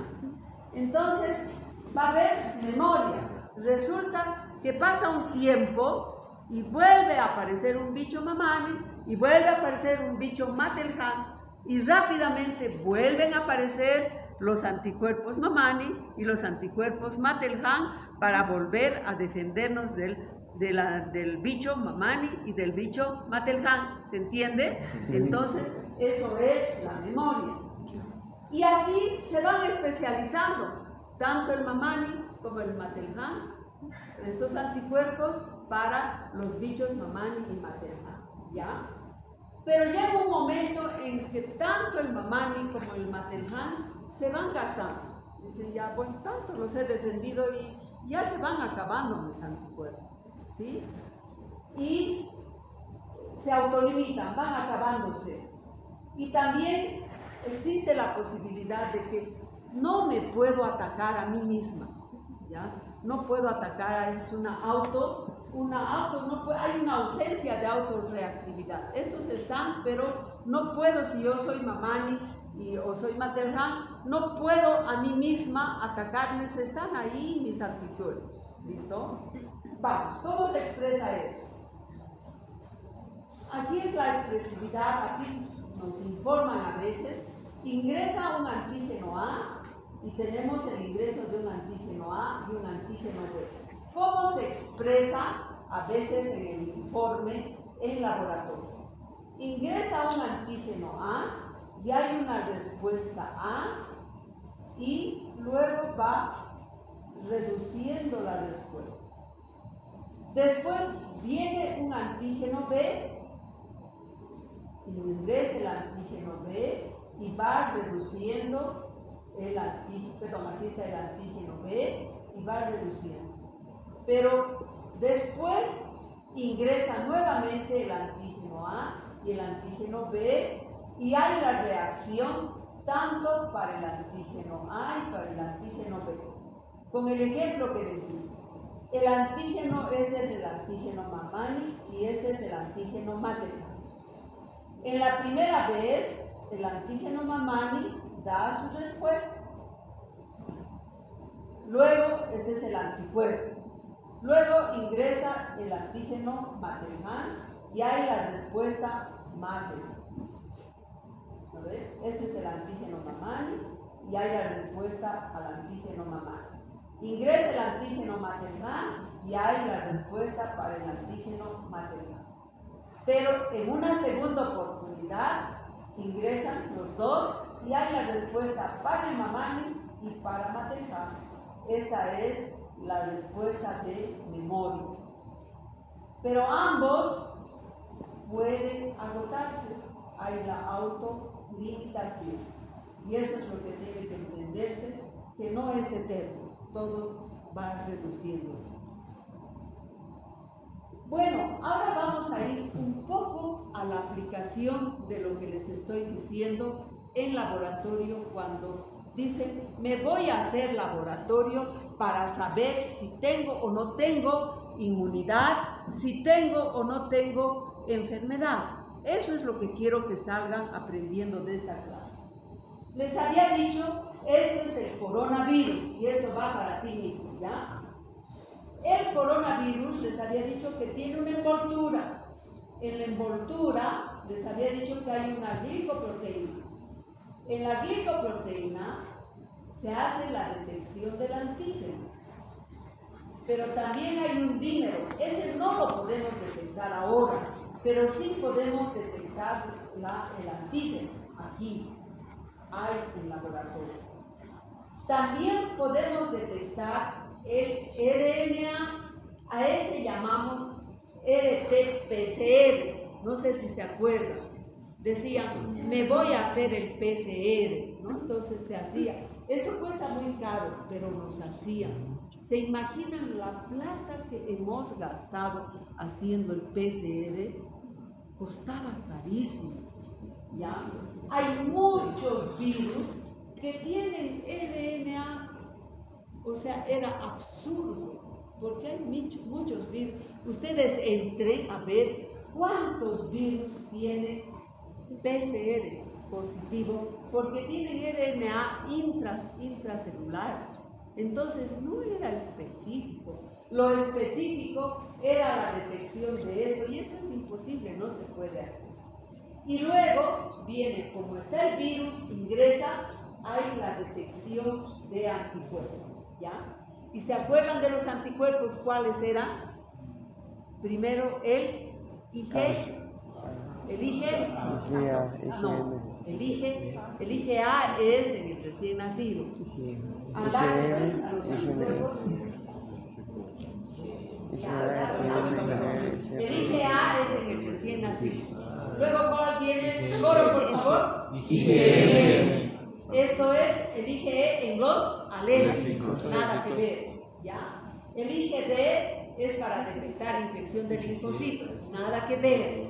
Entonces va a haber memoria. Resulta que pasa un tiempo y vuelve a aparecer un bicho Mamani y vuelve a aparecer un bicho Matelhan y rápidamente vuelven a aparecer los anticuerpos Mamani y los anticuerpos Matelhan para volver a defendernos del bicho Mamani y del bicho Matelhan. ¿Se entiende? Entonces, eso es la memoria. Y así se van especializando, tanto el Mamani como el Matelhan, estos anticuerpos para los bichos Mamani y Matelhan. ¿Ya? Pero llega un momento en que tanto el Mamani como el Matelhan se van gastando. Dicen, ya, bueno, tanto los he defendido y ya se van acabando mis anticuerpos. ¿Sí? Y se autolimitan, van acabándose. Y también existe la posibilidad de que no me puedo atacar a mí misma. ¿Ya? no puedo atacar, es hay una ausencia de autorreactividad. Estos están, pero no puedo, si yo soy Mamani o soy Materhan, no puedo a mí misma atacarme, están ahí mis anticuerpos. ¿Listo? Vamos, ¿cómo se expresa eso? Aquí es la expresividad, así nos informan a veces. Ingresa un antígeno A y tenemos el ingreso de un antígeno A y un antígeno B. ¿Cómo se expresa a veces en el informe en laboratorio? Ingresa un antígeno A y hay una respuesta A y luego va reduciendo la respuesta. Después viene un antígeno B, ingresa el antígeno B y va reduciendo el antígeno, aquí está el antígeno B y va reduciendo. Pero después ingresa nuevamente el antígeno A y el antígeno B y hay la reacción tanto para el antígeno A y para el antígeno B. Con el ejemplo que les di, el antígeno es del antígeno Mamani y este es el antígeno Materhan. En la primera vez, el antígeno Mamani da su respuesta. Luego, este es el anticuerpo. Luego ingresa el antígeno Materhan y hay la respuesta Materhan. ¿A ver? Este es el antígeno Mamani y hay la respuesta al antígeno Mamani. Ingresa el antígeno Materhan y hay la respuesta para el antígeno Materhan. Pero en una segunda oportunidad ingresan los dos y hay la respuesta para el Mamani y para Materhan. Esta es la respuesta de memoria. Pero ambos pueden agotarse. Hay la autolimitación. Y eso es lo que tiene que entenderse, que no es eterno. Todo va reduciéndose. Bueno, ahora vamos a ir un poco a la aplicación de lo que les estoy diciendo en laboratorio cuando dicen, me voy a hacer laboratorio para saber si tengo o no tengo inmunidad, si tengo o no tengo enfermedad. Eso es lo que quiero que salgan aprendiendo de esta clase. Les había dicho, este es el coronavirus y esto va para ti mismo, ¿ya? El coronavirus les había dicho que tiene una envoltura. En la envoltura les había dicho que hay una glicoproteína. En la glicoproteína se hace la detección del antígeno. Pero también hay un dímero. Ese no lo podemos detectar ahora, pero sí podemos detectar el antígeno. Aquí hay en laboratorio. También podemos detectar el RNA, a ese llamamos RT-PCR, no sé si se acuerdan, decían, me voy a hacer el PCR, ¿no? Entonces se hacía, eso cuesta muy caro, pero nos hacían. ¿Se imaginan la plata que hemos gastado haciendo el PCR? Costaba carísimo, ¿ya? Hay muchos virus que tienen RNA. O sea, era absurdo, porque hay muchos virus. Ustedes entren a ver cuántos virus tiene PCR positivo, porque tienen RNA intracelular. Entonces, no era específico. Lo específico era la detección de eso, y esto es imposible, no se puede hacer. Y luego viene, como está el virus, ingresa, hay la detección de anticuerpos. ¿Ya? ¿Y se acuerdan de los anticuerpos? ¿Cuáles eran? Primero el IgA. El IgA. No, el IgA es en el recién nacido. Andar a los anticuerpos. El IgA es en el recién nacido. Luego, ¿cuál viene? Coro, por favor. IgM. Esto es el IgE en los alérgicos, nada que ver, ¿ya? El IgD es para detectar infección de linfocitos, nada que ver.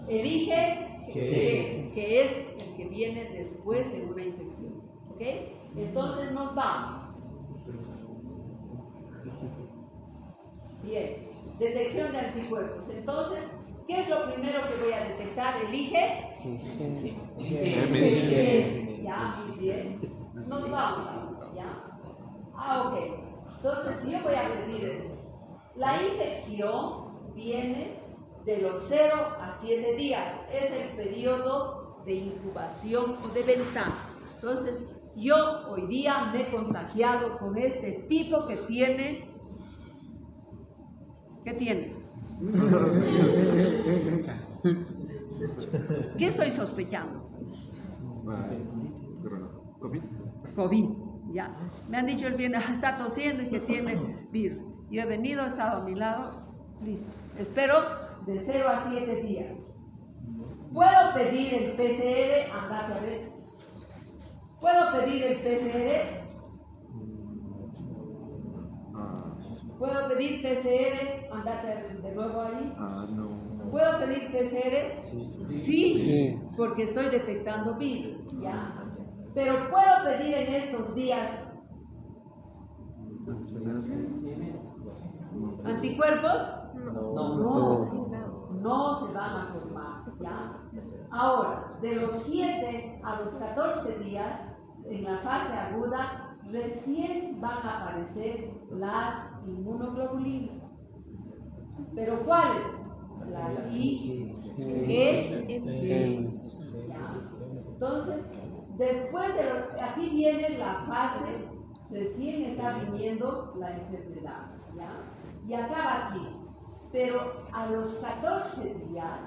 El IgG, que es el que viene después en una infección, ¿ok? Entonces nos vamos. Bien, detección de anticuerpos. Entonces, ¿qué es lo primero que voy a detectar? Elige. Ya, muy bien. Nos vamos ahora, ¿ya? Ok. Entonces, yo voy a pedir esto. La infección viene de los 0 a 7 días. Es el periodo de incubación o de ventana. Entonces, yo hoy día me he contagiado con este tipo que tiene. ¿Qué tiene? ¿Qué estoy sospechando? COVID, ya. Me han dicho el viernes, está tosiendo y que tiene virus. Yo he venido, he estado a mi lado, listo. Espero de 0 a 7 días. ¿Puedo pedir el PCR? Andate a ver. ¿Puedo pedir el PCR? ¿Puedo pedir PCR? Andate de nuevo ahí. No. ¿Puedo pedir PCR? Sí, porque estoy detectando virus, ¿ya? Pero ¿puedo pedir en estos días anticuerpos? No se van a formar, ¿ya? Ahora, de los 7 a los 14 días, en la fase aguda, recién van a aparecer las inmunoglobulinas. ¿Pero cuáles? Las IgG. ¿Ya? Entonces, después de aquí viene la fase, recién está viniendo la enfermedad, ¿ya? Y acaba aquí. Pero a los 14 días,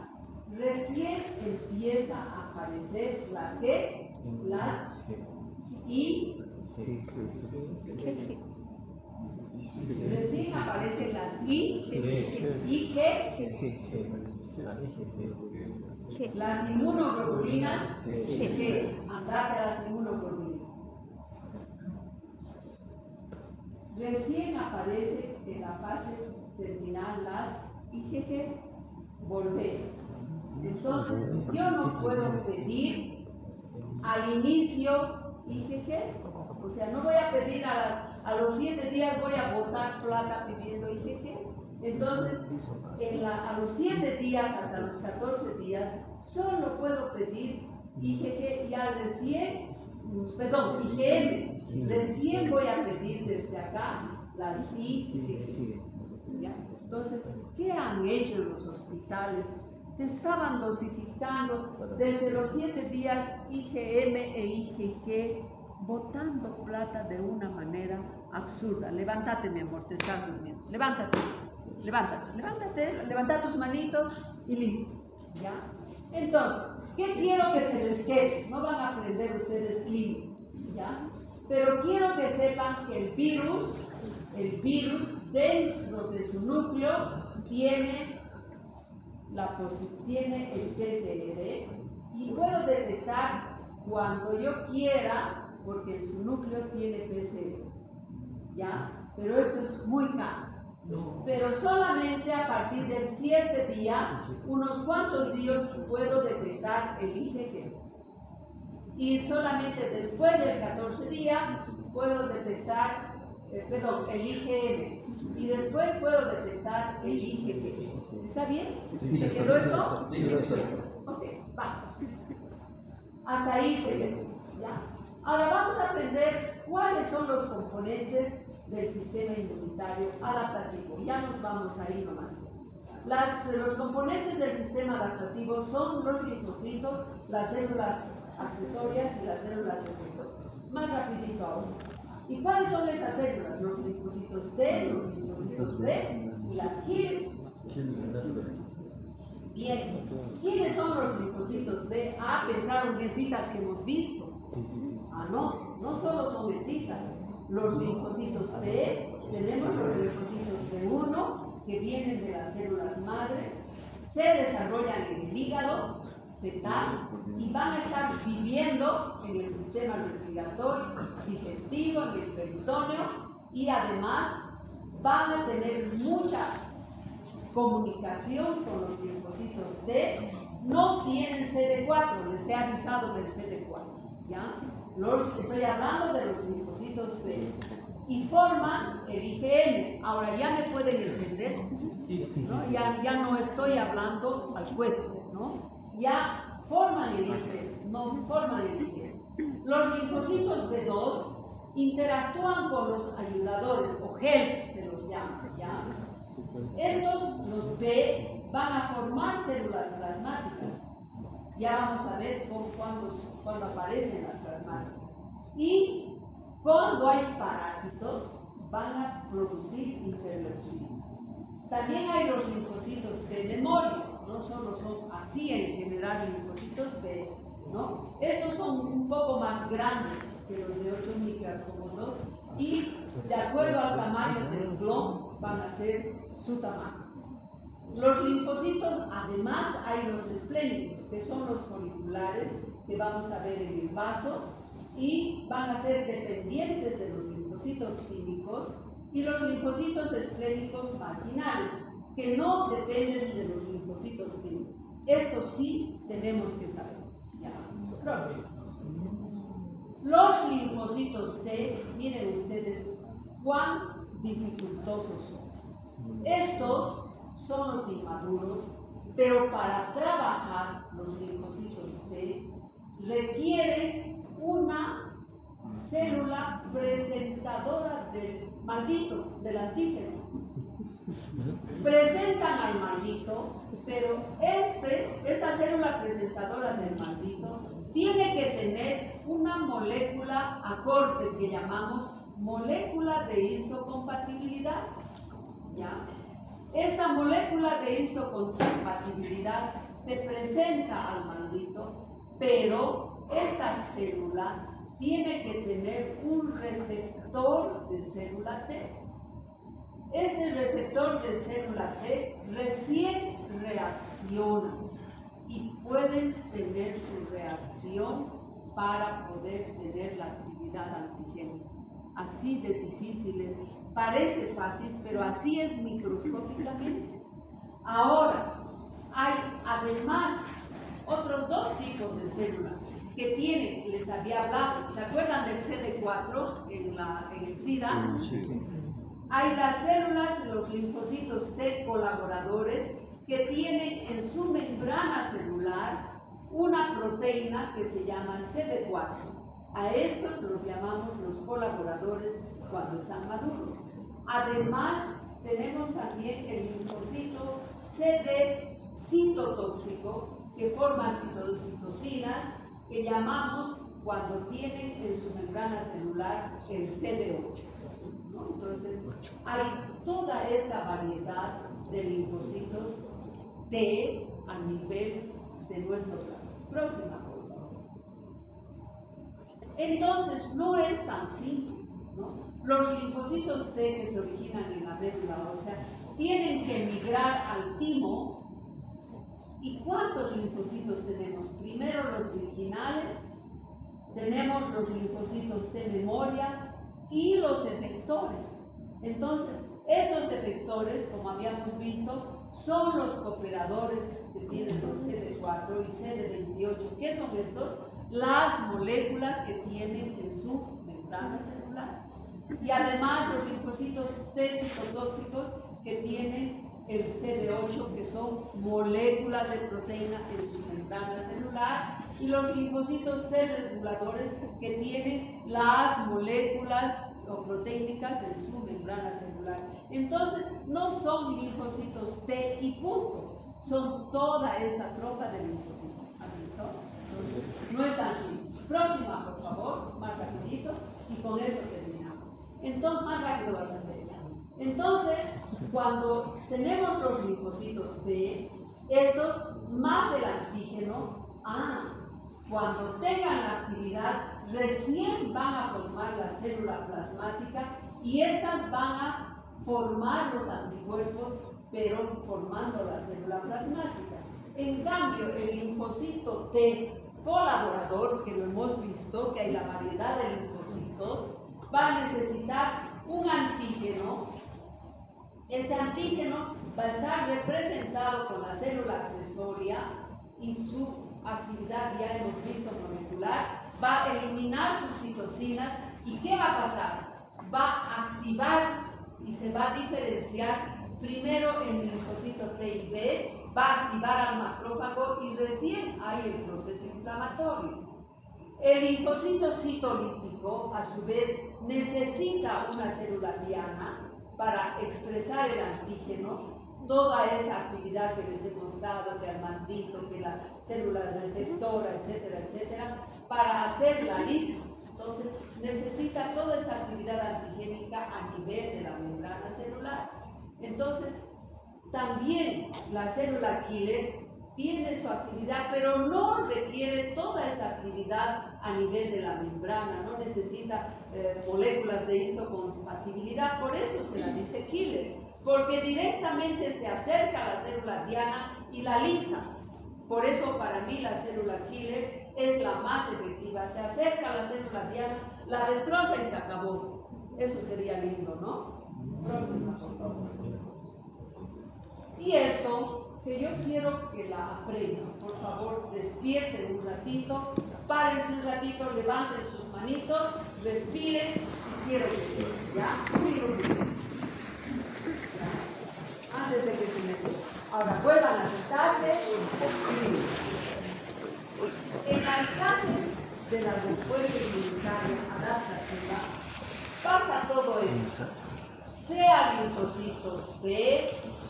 recién empieza a aparecer las ¿qué? Las I. Recién aparecen las I, las inmunoglobulinas G. Andate a las inmunoglobulinas. Recién aparece en la fase terminal las IgG. Volver. Entonces, yo no puedo pedir al inicio IgG. O sea, no voy a pedir a los 7 días, voy a botar plata pidiendo IgG. Entonces, a los 7 días hasta los 14 días, solo puedo pedir IgG ya recién, IgM. Recién voy a pedir desde acá las IgG. ¿Ya? Entonces, ¿qué han hecho los hospitales? Te estaban dosificando desde los 7 días IgM e IgG, botando plata de una manera absurda. Levántate, mi amor, te estás durmiendo. Levántate, levanta tus manitos y listo. ¿Ya? Entonces, ¿qué quiero que se les quede? No van a aprender ustedes clínica, ¿ya? Pero quiero que sepan que el virus dentro de su núcleo tiene el PCR y puedo detectar cuando yo quiera, porque en su núcleo tiene PCR, ¿ya? Pero esto es muy caro. Pero solamente a partir del 7 día, unos cuantos días puedo detectar el IgG. Y solamente después del 14 día puedo detectar, el IgM. Y después puedo detectar el IgG. ¿Está bien? ¿Te quedó eso? Sí. Ok, va. Hasta ahí se quedó, ¿ya? Ahora vamos a aprender cuáles son los componentes del sistema inmunitario adaptativo. Ya nos vamos ahí nomás. Los componentes del sistema adaptativo son los linfocitos, las células accesorias y las células efectoras. Más rapidito ahora. ¿Y cuáles son esas células? Los linfocitos T, los linfocitos B y las KIR. Bien. ¿Quiénes son los linfocitos B? Ah, pensaron mesitas que hemos visto. Ah, no solo son mesitas. Los linfocitos B, tenemos los linfocitos B1 que vienen de las células madre, se desarrollan en el hígado fetal y van a estar viviendo en el sistema respiratorio, digestivo, en el peritoneo y además van a tener mucha comunicación con los linfocitos T. No tienen CD4, les he avisado del CD4, ¿ya? Estoy hablando de los linfocitos B. y forman el IgM. Ahora ya me pueden entender, ¿no? Ya no estoy hablando al cuerpo, ¿no? Ya forman el IgM, no forman el IgM. Los linfocitos B2 interactúan con los ayudadores, o HELP se los llama, ¿ya? Estos, los B, van a formar células plasmáticas. Ya vamos a ver cuando aparecen las plasmáticas. Y cuando hay parásitos, van a producir interleucina. También hay los linfocitos B memoria, no solo son así en general linfocitos B, ¿no? Estos son un poco más grandes que los de 8 micras como 2 y de acuerdo al tamaño del clon van a ser su tamaño. Los linfocitos, además, hay los esplénicos, que son los foliculares que vamos a ver en el vaso y van a ser dependientes de los linfocitos químicos y los linfocitos esplénicos marginales, que no dependen de los linfocitos químicos. Esto sí tenemos que saber. Ya. Los linfocitos T, miren ustedes cuán dificultosos son. Estos son los inmaduros, pero para trabajar los linfocitos T requieren una célula presentadora del maldito, del antígeno. Presentan al maldito, pero esta célula presentadora del maldito tiene que tener una molécula acorde que llamamos molécula de histocompatibilidad. ¿Ya? Esta molécula de histocompatibilidad te presenta al maldito, pero esta célula tiene que tener un receptor de célula T. Este receptor de célula T recién reacciona y pueden tener su reacción para poder tener la actividad antigénica. Así de difícil es. Parece fácil, pero así es microscópicamente. Ahora, hay además otros dos tipos de células que tienen, les había hablado, ¿se acuerdan del CD4 en el SIDA? Sí. Hay las células, los linfocitos T colaboradores, que tienen en su membrana celular una proteína que se llama CD4. A estos los llamamos los colaboradores cuando están maduros. Además, tenemos también el linfocito CD citotóxico que forma citocina, que llamamos cuando tienen en su membrana celular el CD8. ¿No? Entonces, hay toda esta variedad de linfocitos T a nivel de nuestro plasma. Próxima, por favor. Entonces, no es tan simple, ¿no? Los linfocitos T que se originan en la médula ósea tienen que migrar al timo. ¿Y cuántos linfocitos tenemos? Primero los virginales, tenemos los linfocitos T memoria y los efectores. Entonces, estos efectores, como habíamos visto, son los cooperadores que tienen los CD4 y CD28. ¿Qué son estos? Las moléculas que tienen en su membrana celular. Y además los linfocitos T citotóxicos que tienen el CD8, que son moléculas de proteína en su membrana celular, y los linfocitos T reguladores que tienen las moléculas o proteínicas en su membrana celular. Entonces, no son linfocitos T y punto, son toda esta tropa de linfocitos. ¿Han visto? Entonces, no es así. Próxima, por favor, más rapidito, y con esto terminamos. Entonces, más rápido vas a hacer ya. Entonces, cuando tenemos los linfocitos B, estos más el antígeno, cuando tengan la actividad, recién van a formar la célula plasmática y estas van a formar los anticuerpos, pero formando la célula plasmática. En cambio, el linfocito T colaborador, que lo hemos visto, que hay la variedad de linfocitos, va a necesitar un antígeno. Este antígeno va a estar representado con la célula accesoria y su actividad, ya hemos visto, molecular, va a eliminar sus citocinas. ¿Y qué va a pasar? va a activar y se va a diferenciar primero en el linfocito T y B, va a activar al macrófago y recién hay el proceso inflamatorio. El linfocito citolítico, a su vez, necesita una célula diana para expresar el antígeno, toda esa actividad que les he mostrado, que Armandito, que la célula receptora, etcétera, etcétera, para hacer la lisis. Entonces, necesita toda esta actividad antigénica a nivel de la membrana celular. Entonces, también la célula killer tiene su actividad, pero no requiere toda esta actividad a nivel de la membrana, no necesita moléculas de histocompatibilidad, por eso se la dice killer, porque directamente se acerca a la célula diana y la lisa. Por eso para mí la célula killer es la más efectiva, se acerca a la célula diana, la destroza y se acabó. Eso sería lindo, ¿no? Próxima, por favor. Y esto, que yo quiero que la aprendan, por favor, despierten un ratito, párense un ratito, levanten sus manitos, respiren, y quiero que ¿ya? Antes de que se me... Ahora, vuelvan a sentarse. En las fases de la respuesta inmunitaria adaptativa pasa todo eso. Sea linfocito B,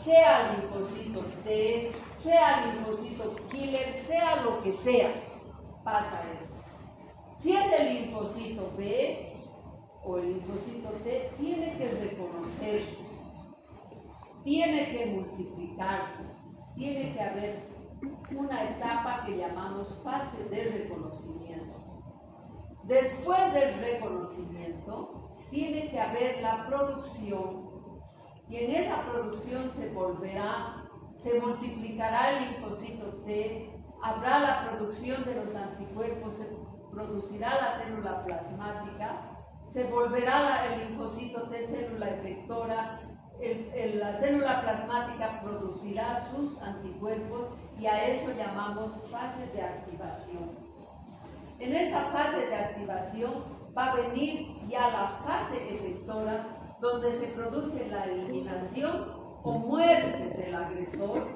sea linfocito T, sea linfocito killer, sea lo que sea, pasa eso. Si es el linfocito B o el linfocito T, tiene que reconocerse, tiene que multiplicarse, tiene que haber una etapa que llamamos fase de reconocimiento. Después del reconocimiento, tiene que haber la producción, y en esa producción se multiplicará el linfocito T, habrá la producción de los anticuerpos, se producirá la célula plasmática, se volverá el linfocito T célula efectora, la célula plasmática producirá sus anticuerpos y a eso llamamos fases de activación. En esta fase de activación va a venir ya la fase efectora, donde se produce la eliminación o muerte del agresor.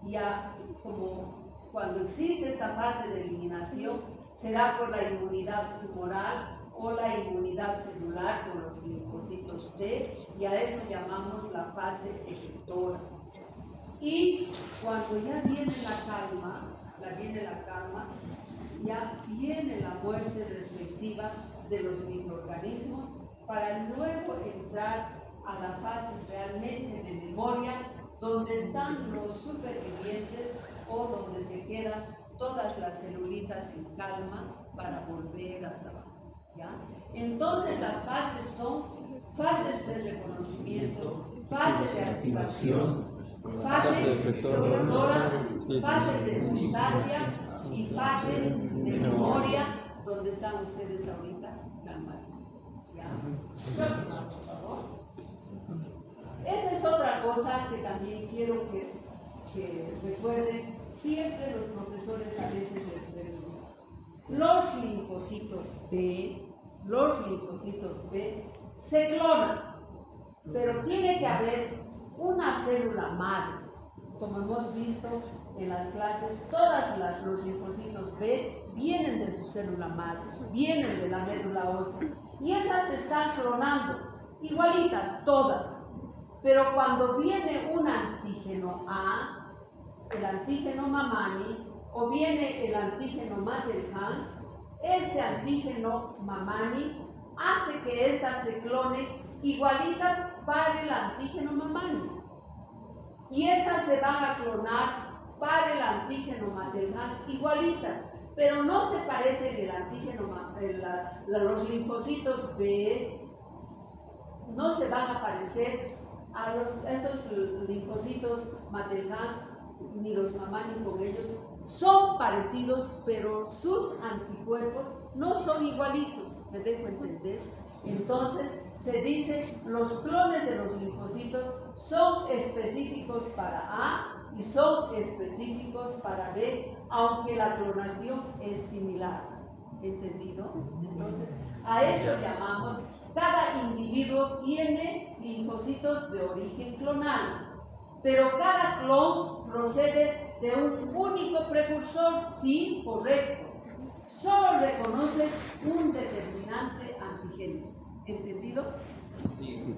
Ya como cuando existe esta fase de eliminación, será por la inmunidad tumoral o la inmunidad celular con los linfocitos T, y a eso llamamos la fase efectora. Y cuando ya viene la calma, ya viene la muerte respectiva de los microorganismos para luego entrar a la fase realmente de memoria, donde están los supervivientes o donde se quedan todas las celulitas en calma para volver a trabajar. ¿Ya? Entonces las fases son fases de reconocimiento, fases de activación, fase efectora, fase de mustasia y fase de memoria, donde están ustedes ahorita, calmaditos. ¿Ya? Próxima, por favor. Esta es otra cosa que también quiero que recuerden. Siempre los profesores a veces les preguntan. Los linfocitos B se clonan, pero tiene que haber una célula madre. Como hemos visto en las clases, los linfocitos B vienen de su célula madre, vienen de la médula ósea, y esas se están clonando, igualitas, todas. Pero cuando viene un antígeno A, el antígeno Mamani, o viene el antígeno Materhan, este antígeno Mamani hace que éstas se clonen igualitas para el antígeno Mamani. Y estas se van a clonar para el antígeno Materhan igualitas, pero no se parecen el antígeno, los linfocitos B no se van a parecer a estos linfocitos Materhan ni los Mamani con ellos. Son parecidos, pero sus anticuerpos no son igualitos. ¿Me dejo entender? Entonces se dice los clones de los linfocitos son específicos para A y son específicos para B, aunque la clonación es similar. ¿Entendido? Entonces a eso llamamos cada individuo tiene linfocitos de origen clonal, pero cada clon procede de un único precursor, sí, correcto. Solo reconoce un determinante antigénico. ¿Entendido? Sí.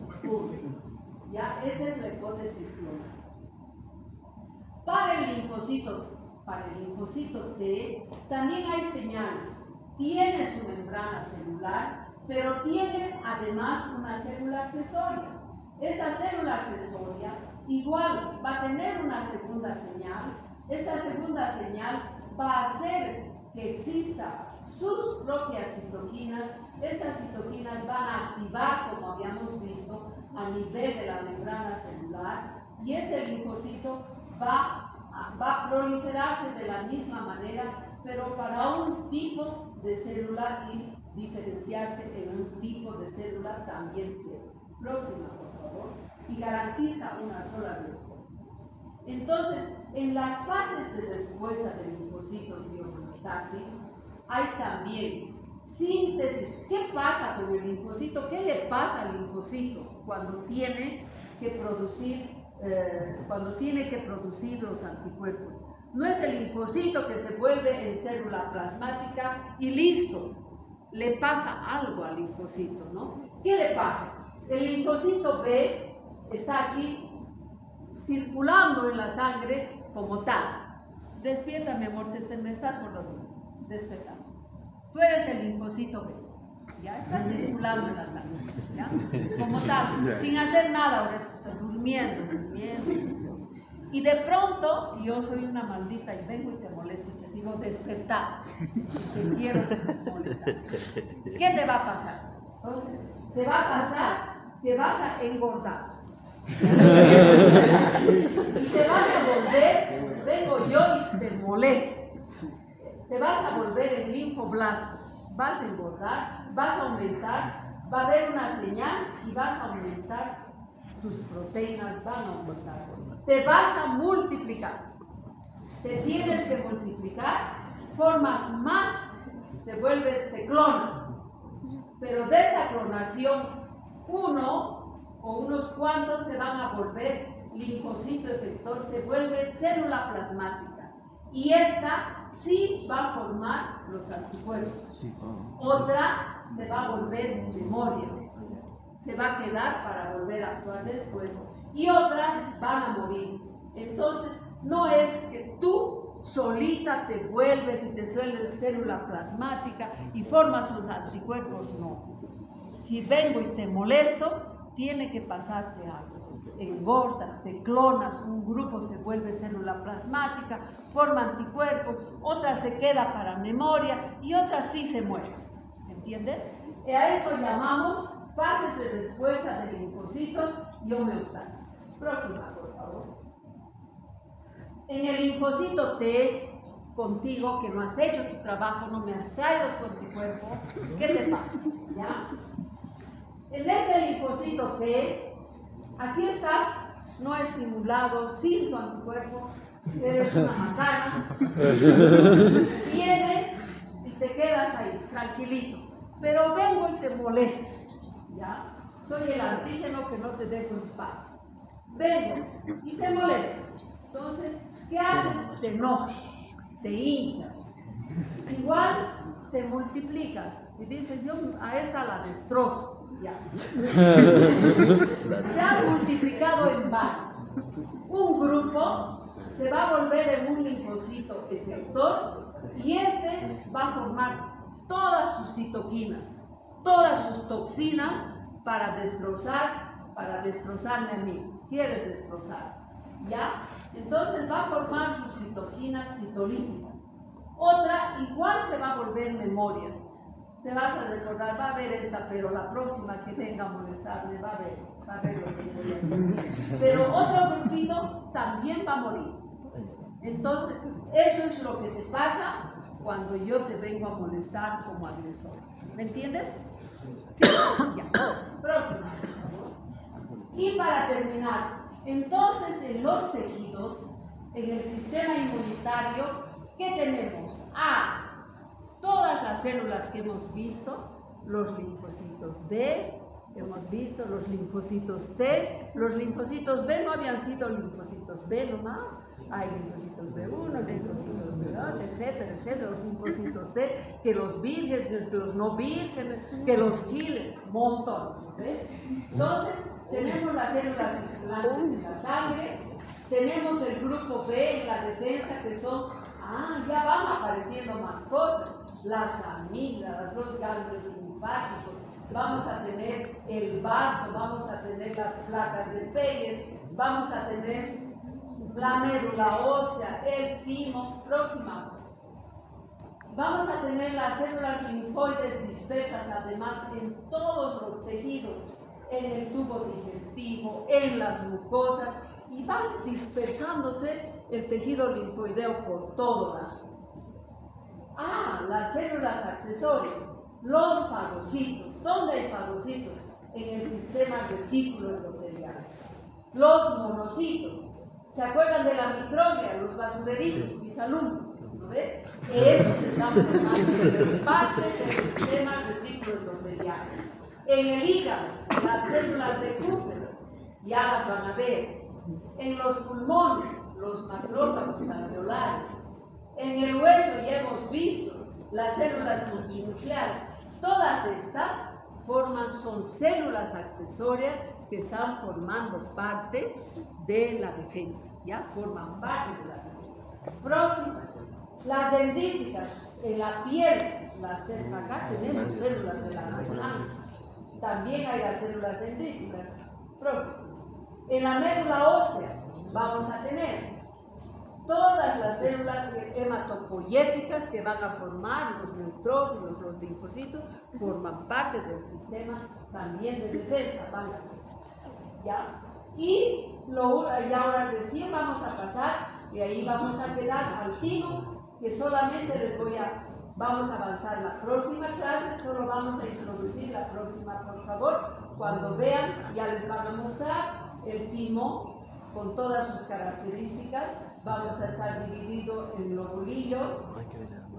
Ya, esa es la hipótesis clonal. Para el linfocito T también hay señales. Tiene su membrana celular, pero tiene además una célula accesoria. Esta célula accesoria igual va a tener una segunda señal. Esta segunda señal va a hacer que exista sus propias citoquinas. Estas citoquinas van a activar, como habíamos visto, a nivel de la membrana celular, y este linfocito va a proliferarse de la misma manera, pero para un tipo de célula y diferenciarse en un tipo de célula también. Próxima, por favor, y garantiza una sola respuesta. Entonces, en las fases de respuesta de linfocitos y homeostasis, hay también síntesis. ¿Qué pasa con el linfocito? ¿Qué le pasa al linfocito cuando tiene que producir los anticuerpos? No es el linfocito que se vuelve en célula plasmática y listo. Le pasa algo al linfocito, ¿no? ¿Qué le pasa? El linfocito B está aquí circulando en la sangre como tal. Despierta, mi amor, me está acordando. Despierta. Tú eres el linfocito B. Ya está circulando en la sangre, ¿ya? Como tal, sin hacer nada, ahora estás durmiendo. Y de pronto, yo soy una maldita y vengo y te molesto y te digo, despertar. Te quiero molestar. ¿Qué te va a pasar? Entonces, te va a pasar que vas a engordar. Y te vas a volver, vengo yo y te molesto. Te vas a volver en linfoblasto. Vas a engordar, vas a aumentar, va a haber una señal y vas a aumentar, tus proteínas van a aumentar. Te vas a multiplicar. Te tienes que multiplicar, formas más, te clonas. Pero de esta clonación, uno o unos cuantos se van a volver linfocito efector, se vuelve célula plasmática. Y esta sí va a formar los anticuerpos. Otra se va a volver memoria. Se va a quedar para volver a actuar después. Y otras van a morir. Entonces, no es que tú solita te vuelves y te suelves célula plasmática y formas sus anticuerpos, no. Si vengo y te molesto, tiene que pasarte algo. Engordas, te clonas, un grupo se vuelve célula plasmática, forma anticuerpos, otra se queda para memoria y otra sí se muere. ¿Entiendes? Y a eso llamamos fases de respuesta de linfocitos y homeostasis. Próxima, por favor. En el linfocito T, contigo, que no has hecho tu trabajo, no me has traído tu anticuerpo, ¿qué te pasa? ¿Ya? En este linfocito T, aquí estás no estimulado, sin tu anticuerpo, eres una macana, vienes y te quedas ahí, tranquilito, pero vengo y te molesto, ¿ya? Soy el antígeno que no te dejo en paz. Vengo y te molesto. Entonces, ¿qué haces? Te enojas, te hinchas. Igual te multiplicas y dices, yo a esta la destrozo. Ya. Se ha multiplicado en varios. Un grupo se va a volver en un linfocito efector y este va a formar todas sus citoquinas, todas sus toxinas para destrozarme a mí. ¿Quieres destrozar? ¿Ya? Entonces va a formar sus citoquinas citolíticas. Otra igual se va a volver memoria. Te vas a recordar, va a haber esta, pero la próxima que venga a molestarme va a ver lo que voy a hacer. Pero otro grupito también va a morir. Entonces, eso es lo que te pasa cuando yo te vengo a molestar como agresor. ¿Me entiendes? Sí, ya. Próxima. Y para terminar, entonces en los tejidos, en el sistema inmunitario, ¿qué tenemos? Todas las células que hemos visto, los linfocitos B, Hemos visto los linfocitos T, los linfocitos B no habían sido linfocitos B nomás. Hay linfocitos B1, linfocitos B2, etcétera, etcétera. Los linfocitos T, que los vírgenes, que los no vírgenes, que los killers, montón. ¿Ves? Entonces, tenemos las células circulantes en la sangre, tenemos el grupo B en la defensa, que son, ya van apareciendo más cosas. Las amígdalas, los ganglios linfáticos, vamos a tener el vaso, vamos a tener las placas de Peyer, vamos a tener la médula ósea, el timo, próxima. Vamos a tener las células linfoides dispersas, además, en todos los tejidos, en el tubo digestivo, en las mucosas, y van dispersándose el tejido linfoideo por todo lado. Las células accesorias, los fagocitos. ¿Dónde hay fagocitos? En el sistema retículo endotelial. Los monocitos. ¿Se acuerdan de la microglia? Los basureritos, mis alumnos. ¿No ven? Esos están formando parte del sistema retículo endotelial. En el hígado, las células de Kupffer, ya las van a ver. En los pulmones, los macrófagos alveolares. En el hueso ya hemos visto las células multinucleares. Todas estas son células accesorias que están formando parte de la defensa, ¿ya? Forman parte de la defensa. Próxima, las dendríticas, en la piel, acá tenemos células de la membrana. También hay las células dendríticas. Próxima, en la médula ósea vamos a tener todas las células hematopoyéticas que van a formar los neutrófilos, los linfocitos, forman parte del sistema también de defensa, van a ser, ¿ya? Y ahora recién vamos a pasar, y ahí vamos a quedar al timo, que solamente vamos a avanzar la próxima clase, solo vamos a introducir la próxima, por favor. Cuando vean, ya les van a mostrar el timo con todas sus características. Vamos a estar dividido en lobulillos,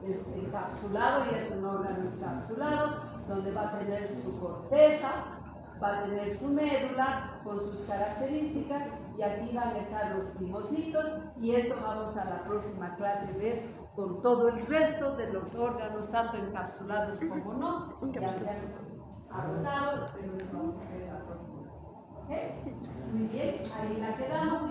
encapsulado, y es un órgano encapsulado, donde va a tener su corteza, va a tener su médula con sus características, y aquí van a estar los timocitos, y esto vamos a la próxima clase ver con todo el resto de los órganos, tanto encapsulados como no, ya se han agotado, pero eso vamos a ver la próxima. ¿Okay? Muy bien, ahí la quedamos.